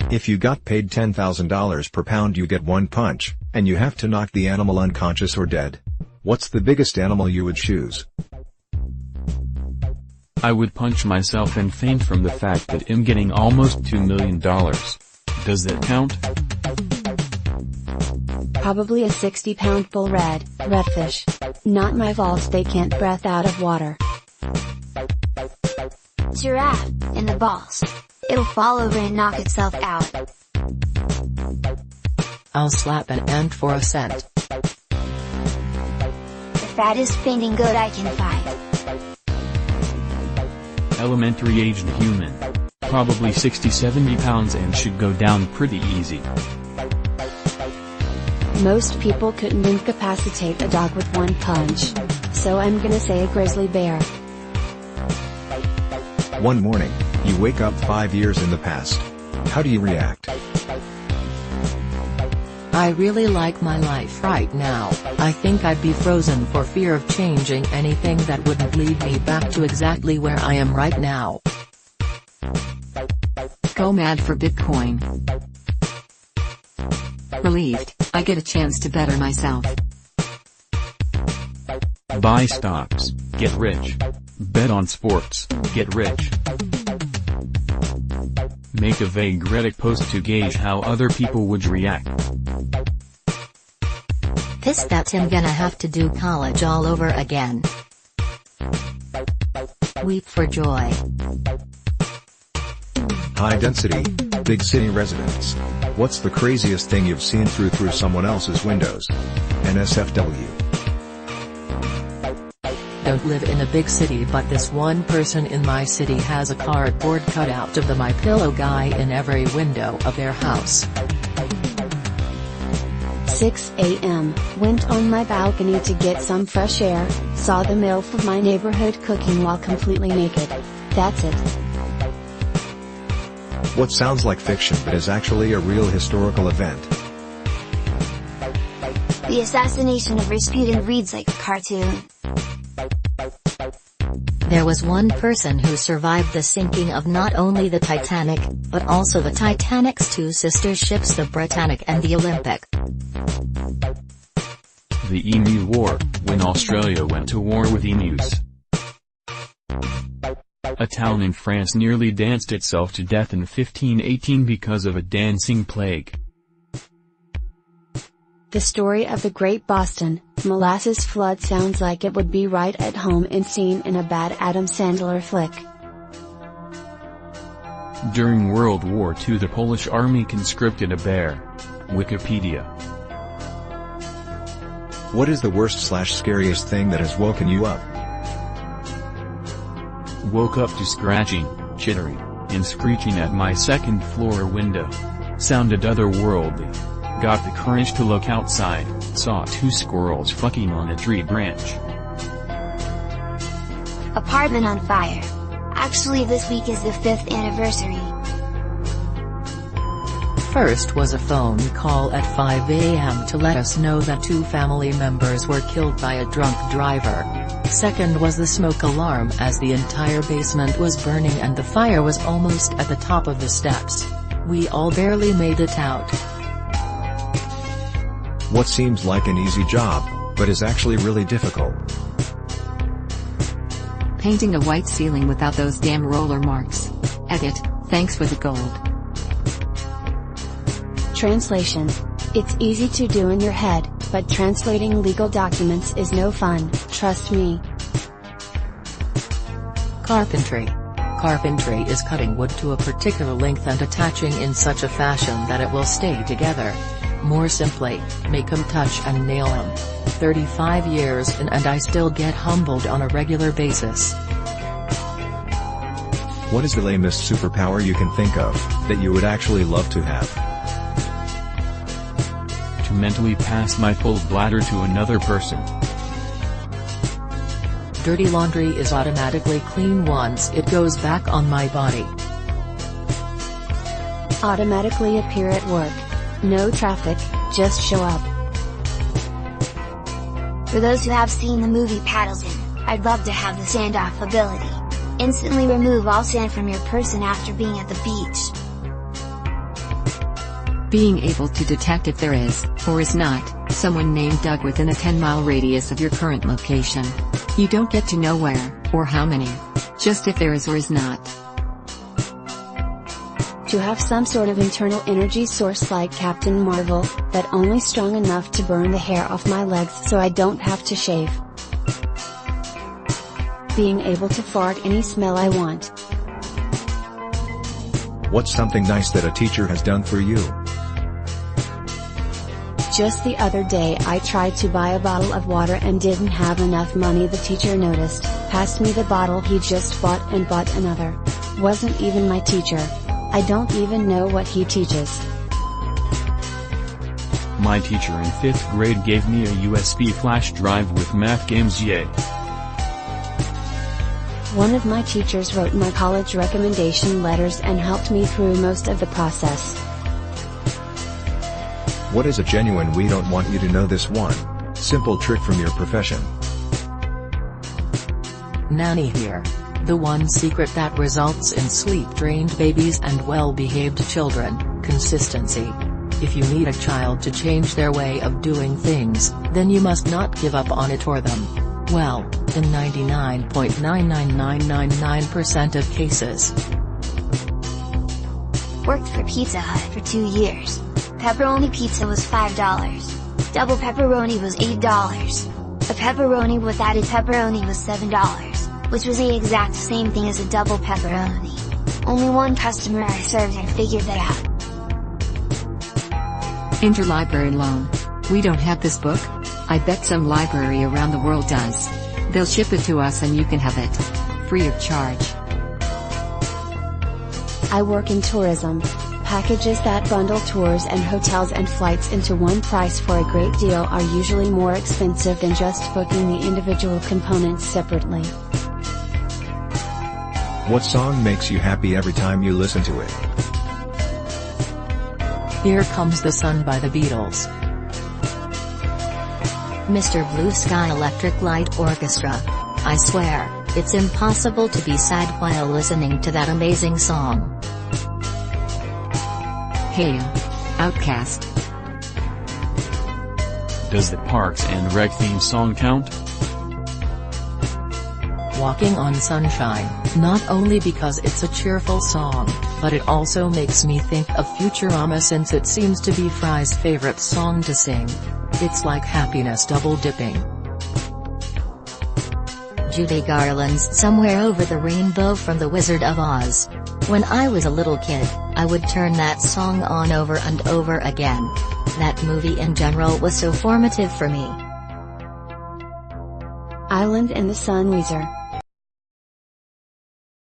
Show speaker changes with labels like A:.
A: If you got paid $10,000 per pound, you get one punch, and you have to knock the animal unconscious or dead. What's the biggest animal you would choose?
B: I would punch myself and faint from the fact that I'm getting almost $2 million. Does that count?
C: Probably a 60-pound bull redfish. Not my fault they can't breathe out of water.
D: Giraffe, in the balls. It'll fall over and knock itself out.
E: I'll slap an ant for a cent.
D: The fattest fainting goat I can find.
B: Elementary-aged human. Probably 60-70 pounds and should go down pretty easy.
C: Most people couldn't incapacitate a dog with one punch. So I'm gonna say a grizzly bear.
A: One morning, you wake up 5 years in the past. How do you react?
E: I really like my life right now. I think I'd be frozen for fear of changing anything that wouldn't lead me back to exactly where I am right now.
F: Go mad for Bitcoin. Relieved, I get a chance to better myself.
B: Buy stocks, get rich. Bet on sports, get rich. Make a vague Reddit post to gauge how other people would react.
G: Pissed that I'm gonna have to do college all over again. Weep for joy.
A: High density, big city residents. What's the craziest thing you've seen through someone else's windows? NSFW.
E: Don't live in a big city, but this one person in my city has a cardboard cutout of the My Pillow guy in every window of their house.
C: 6 a.m., went on my balcony to get some fresh air, saw the MILF of my neighborhood cooking while completely naked. That's it.
A: What sounds like fiction but is actually a real historical event?
D: The assassination of Rasputin reads like a cartoon.
G: There was one person who survived the sinking of not only the Titanic, but also the Titanic's two sister ships, the Britannic and the Olympic.
B: The Emu War, when Australia went to war with emus. A town in France nearly danced itself to death in 1518 because of a dancing plague.
C: The story of the Great Boston, Molasses Flood sounds like it would be right at home and seen in a bad Adam Sandler flick.
B: During World War II, the Polish army conscripted a bear. Wikipedia.
A: What is the worst/scariest thing that has woken you up?
B: Woke up to scratching, chittering, and screeching at my second floor window. Sounded otherworldly. Got the courage to look outside, saw two squirrels fucking on a tree branch.
D: Apartment on fire. Actually, this week is the 5th anniversary.
E: First was a phone call at 5 a.m. to let us know that 2 family members were killed by a drunk driver. Second was the smoke alarm as the entire basement was burning and the fire was almost at the top of the steps. We all barely made it out.
A: What seems like an easy job, but is actually really difficult?
F: Painting a white ceiling without those damn roller marks. Edit, thanks for the gold.
C: Translation. It's easy to do in your head, but translating legal documents is no fun, trust me.
E: Carpentry. Carpentry is cutting wood to a particular length and attaching in such a fashion that it will stay together. More simply, make 'em touch and nail 'em. 35 years in and I still get humbled on a regular basis.
A: What is the lamest superpower you can think of, that you would actually love to have?
B: To mentally pass my full bladder to another person.
E: Dirty laundry is automatically clean once it goes back on my body.
C: Automatically appear at work. No traffic, just show up.
D: For those who have seen the movie Paddleton, I'd love to have the sand-off ability. Instantly remove all sand from your person after being at the beach.
F: Being able to detect if there is, or is not, someone named Doug within a 10-mile radius of your current location. You don't get to know where, or how many. Just if there is or is not.
C: To have some sort of internal energy source like Captain Marvel, but only strong enough to burn the hair off my legs so I don't have to shave. Being able to fart any smell I want.
A: What's something nice that a teacher has done for you?
C: Just the other day I tried to buy a bottle of water and didn't have enough money. The teacher noticed, passed me the bottle he just bought and bought another. Wasn't even my teacher. I don't even know what he teaches.
B: My teacher in 5th grade gave me a USB flash drive with math games, yay.
C: One of my teachers wrote my college recommendation letters and helped me through most of the process.
A: What is a genuine we don't want you to know this one simple trick from your profession?
E: Nanny here. The one secret that results in sleep-trained babies and well-behaved children: consistency. If you need a child to change their way of doing things, then you must not give up on it or them. Well, in 99.99999% of cases.
D: Worked for Pizza Hut for 2 years. Pepperoni pizza was $5. Double pepperoni was $8. A pepperoni with added pepperoni was $7, which was the exact same thing as a double pepperoni. Only one customer I served had figured that out.
F: Interlibrary loan. We don't have this book? I bet some library around the world does. They'll ship it to us and you can have it. Free of charge.
C: I work in tourism. Packages that bundle tours and hotels and flights into one price for a great deal are usually more expensive than just booking the individual components separately.
A: What song makes you happy every time you listen to it?
E: Here Comes the Sun by the Beatles.
G: Mr. Blue Sky Electric Light Orchestra. I swear, it's impossible to be sad while listening to that amazing song.
F: Hey, Outcast.
B: Does the Parks and Rec theme song count?
E: Walking on Sunshine, not only because it's a cheerful song, but it also makes me think of Futurama since it seems to be Fry's favorite song to sing. It's like happiness double dipping.
G: Judy Garland's Somewhere Over the Rainbow from The Wizard of Oz. When I was a little kid, I would turn that song on over and over again. That movie in general was so formative for me.
C: Island in the Sun, Weezer.